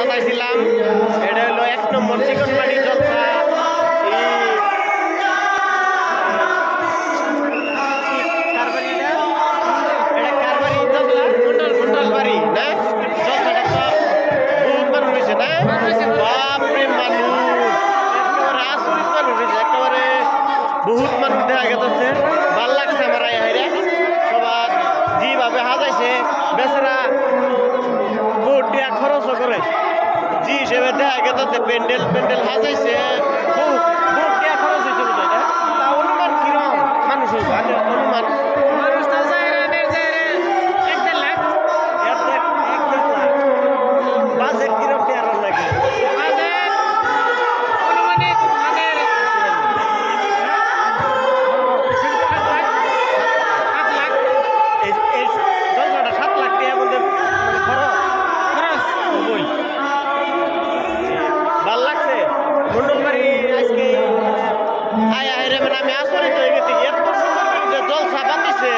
সাজাইছিলাম। এটা হলো 1 নম্বর চিকনবাড়ি জলসা। বাড়ি না জলসাটা তো বহুত মানুষ হয়েছে না, বাপরে মানুষ একেবারে আসরিত মানুষ হয়েছে, একেবারে বহুত মানুষ দেখা গেছে। ভাল লাগছে আমার আইরে সবার যেভাবে হাজাইছে বেচারা বহুত টাকা খরচও করে যে হিসেবে দেখা গেছে প্যান্ডেল প্যান্ডেল হাজাইছে বহুত বহুত টাকা খরচ হয়েছে বোধ হয়। তা অনুমান কিরম মানুষ হইব অনুমান আমি আসরিত হয়ে গেছি। এত সুন্দর জলসা বাঁধিছে